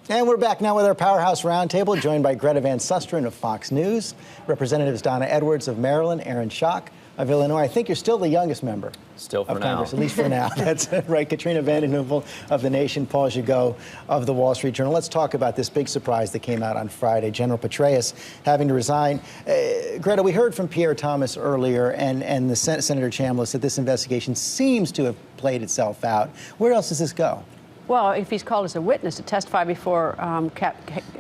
And we're back now with our Powerhouse Roundtable, joined by Greta Van Susteren of Fox News, Representatives Donna Edwards of Maryland, Aaron Schock of Illinois. I think you're still the youngest member still for of now. Congress, at least for now. That's right. Katrina vanden Heuvel of The Nation, Paul Gigot of The Wall Street Journal. Let's talk about this big surprise that came out on Friday, General Petraeus having to resign. Greta, we heard from Pierre Thomas earlier and the Senator Chambliss that this investigation seems to have played itself out. Where else does this go? Well, if he's called as a witness to testify before,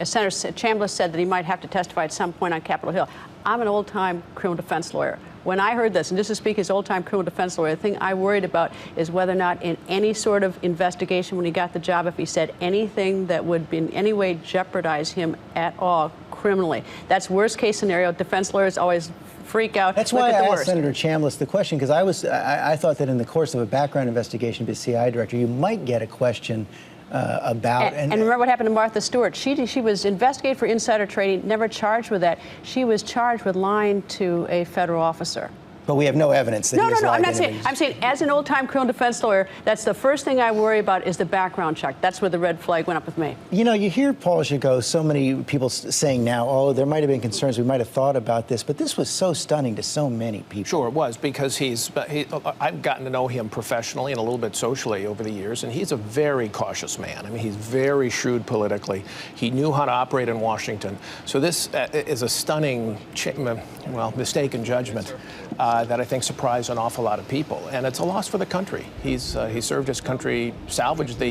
Senator Chambliss said that he might have to testify at some point on Capitol Hill. I'm an old-time criminal defense lawyer. When I heard this, and just to speak as old-time criminal defense lawyer, the thing I worried about is whether or not in any sort of investigation when he got the job, if he said anything that would in any way jeopardize him at all criminally. That's worst-case scenario. Defense lawyers always freak out. That's why I asked Senator Chambliss the question, because I thought that in the course of a background investigation by the CIA director, you might get a question about. And remember what happened to Martha Stewart? She was investigated for insider trading, never charged with that. She was charged with lying to a federal officer. But we have no evidence that he has lied. I'm not saying. I'm saying, as an old-time criminal defense lawyer, that's the first thing I worry about is the background check. That's where the red flag went up with me. You know, you hear Paul Gigot, so many people saying now, oh, there might have been concerns, we might have thought about this, but this was so stunning to so many people. Sure, it was, because I've gotten to know him professionally and a little bit socially over the years, and he's a very cautious man. I mean, he's very shrewd politically. He knew how to operate in Washington. So this is a stunning, mistake in judgment. That I think surprised an awful lot of people, and it's a loss for the country. He served his country, salvaged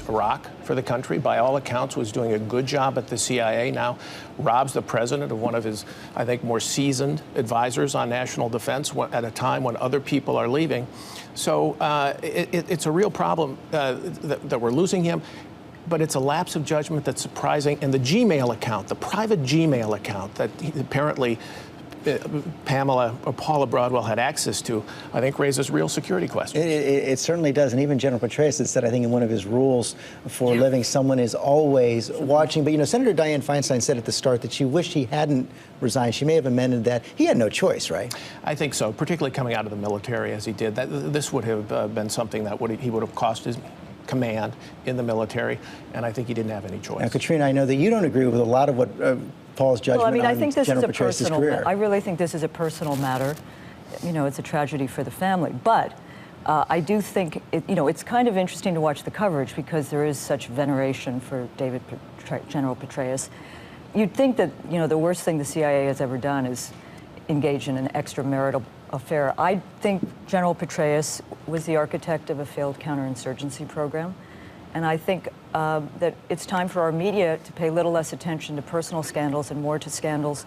Iraq for the country. By all accounts, was doing a good job at the CIA. Now robs the president of one of his, I think, more seasoned advisors on national defense at a time when other people are leaving. So it's a real problem that we're losing him. But it's a lapse of judgment that's surprising. And the Gmail account, the private Gmail account that apparently Paula Broadwell had access to, I think raises real security questions. It certainly does. And even General Petraeus has said, I think in one of his rules for living, someone is always watching. But, you know, Senator Dianne Feinstein said at the start that she wished he hadn't resigned. She may have amended that. He had no choice, right? I think so, particularly coming out of the military as he did. This would have been something that he would have cost his command in the military, and I think he didn't have any choice. Now, Katrina, I know that you don't agree with a lot of what Paul's judgment well, I mean, on I think this General is a Petraeus' personal. career. I really think this is a personal matter. You know, it's a tragedy for the family, but I do think it's kind of interesting to watch the coverage because there is such veneration for General Petraeus. You'd think that the worst thing the CIA has ever done is engage in an extramarital affair. I think General Petraeus was the architect of a failed counterinsurgency program. And I think that it's time for our media to pay a little less attention to personal scandals and more to scandals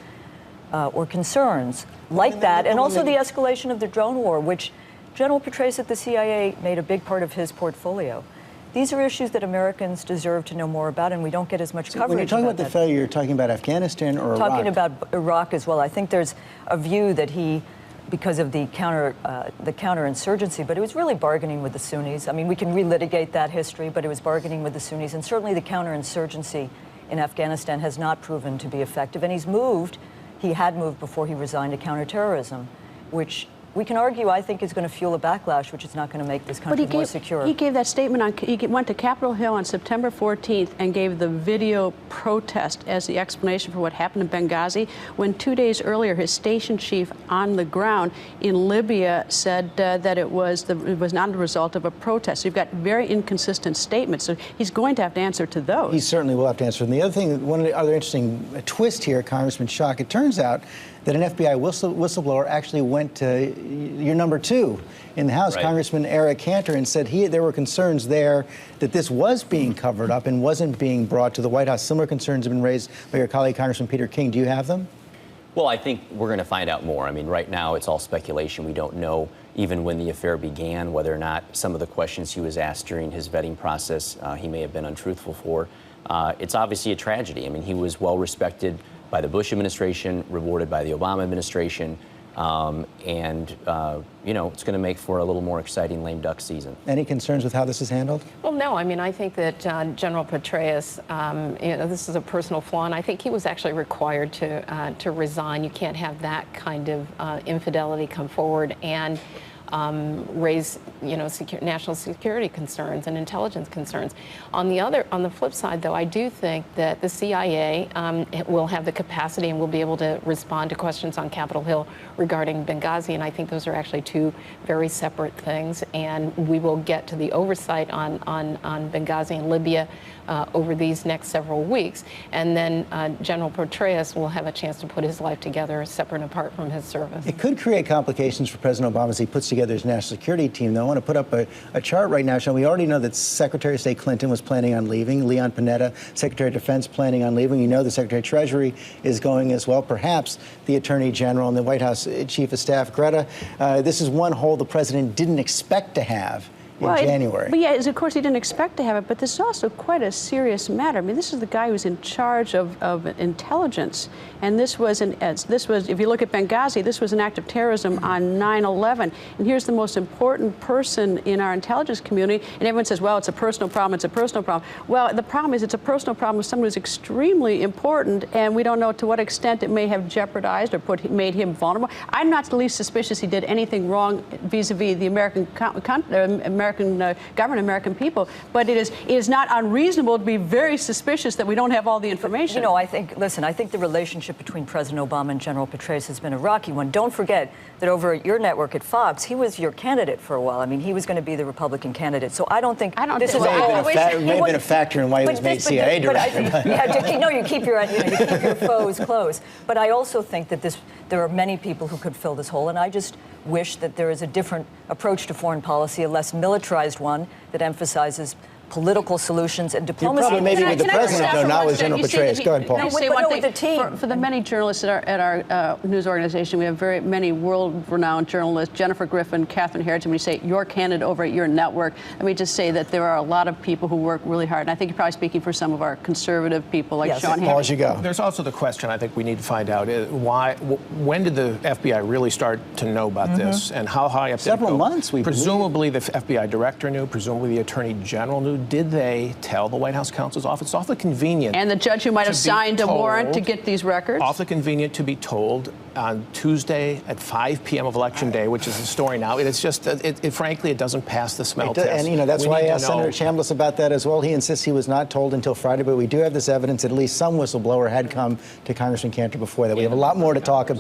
or concerns like that. And also the escalation of the drone war, which General Petraeus at the CIA made a big part of his portfolio. These are issues that Americans deserve to know more about, and we don't get as much coverage. When you're talking about the failure, you're talking about Afghanistan or Iraq? Talking about Iraq as well. I think there's a view that he, because of the counterinsurgency, but it was really bargaining with the Sunnis. I mean, we can relitigate that history, but it was bargaining with the Sunnis, and certainly the counterinsurgency in Afghanistan has not proven to be effective. And he had moved before he resigned to counterterrorism, which we can argue, I think, is going to fuel a backlash, which is not going to make this country more secure. He gave that statement he went to Capitol Hill on September 14th and gave the video protest as the explanation for what happened in Benghazi, when 2 days earlier his station chief on the ground in Libya said that it was not a result of a protest. So you've got very inconsistent statements, so he's going to have to answer to those. He certainly will have to answer. And the other thing, one of the other interesting twist here, Congressman Schock, it turns out that an FBI whistleblower actually went to your number two in the House, right, Congressman Eric Cantor, and said there were concerns there that this was being covered up and wasn't being brought to the White House. Similar concerns have been raised by your colleague, Congressman Peter King. Do you have them? Well, I think we're going to find out more. I mean, right now it's all speculation. We don't know even when the affair began whether or not some of the questions he was asked during his vetting process he may have been untruthful for. It's obviously a tragedy. I mean, he was well respected by the Bush administration, rewarded by the Obama administration, it's going to make for a little more exciting lame duck season. Any concerns with how this is handled? Well, no. I mean, I think that General Petraeus, this is a personal flaw, and I think he was actually required to resign. You can't have that kind of infidelity come forward and raise national security concerns and intelligence concerns. On the flip side, though, I do think that the CIA will have the capacity and will be able to respond to questions on Capitol Hill regarding Benghazi, and I think those are actually two very separate things. And we will get to the oversight on Benghazi and Libya over these next several weeks, and then General Petraeus will have a chance to put his life together separate and apart from his service. It could create complications for President Obama as he puts together his national security team. Though I want to put up a chart right now showing we already know that Secretary of State Clinton was planning on leaving, Leon Panetta, Secretary of Defense, planning on leaving. You know the Secretary of Treasury is going as well, perhaps the Attorney General and the White House Chief of Staff. Greta, this is one hole the president didn't expect to have in January. But yeah, of course he didn't expect to have it, but this is also quite a serious matter. I mean, this is the guy who's in charge of intelligence, and this was, if you look at Benghazi, this was an act of terrorism on 9/11, and here's the most important person in our intelligence community, and everyone says, well, it's a personal problem, it's a personal problem. Well, the problem is it's a personal problem with someone who's extremely important, and we don't know to what extent it may have jeopardized or made him vulnerable. I'm not the least suspicious he did anything wrong vis-a-vis the American government, American people, but it is not unreasonable to be very suspicious that we don't have all the information. You know, I think the relationship between President Obama and General Petraeus has been a rocky one. Don't forget that over at your network at Fox, he was your candidate for a while. I mean, he was going to be the Republican candidate. So I don't think this is may have been a factor in why he was made CIA director. You keep your foes close. But I also think that there are many people who could fill this hole, and I just wish that there is a different approach to foreign policy, a less militarized one that emphasizes political solutions and diplomacy. You're probably maybe with the president, though, not with General Petraeus. Go ahead, Paul. Say one thing. For the many journalists at our news organization, we have very many world-renowned journalists, Jennifer Griffin, Catherine Herridge, and when you say your candidate over at your network, let me just say that there are a lot of people who work really hard, and I think you're probably speaking for some of our conservative people like Sean Paul, as you go. There's also the question I think we need to find out when did the FBI really start to know about this, and how high up did it go? Several months, presumably the FBI director knew, presumably the Attorney General knew. Did they tell the White House counsel's office? It's awfully convenient. And the judge who might have signed a warrant to get these records? Awfully convenient to be told on Tuesday at 5 p.m. of Election Day, which is the story now. It is just, frankly, it doesn't pass the smell test. And, that's why I asked Senator Chambliss about that as well. He insists he was not told until Friday, but we do have this evidence that at least some whistleblower had come to Congressman Cantor before that. We have a lot more to talk about.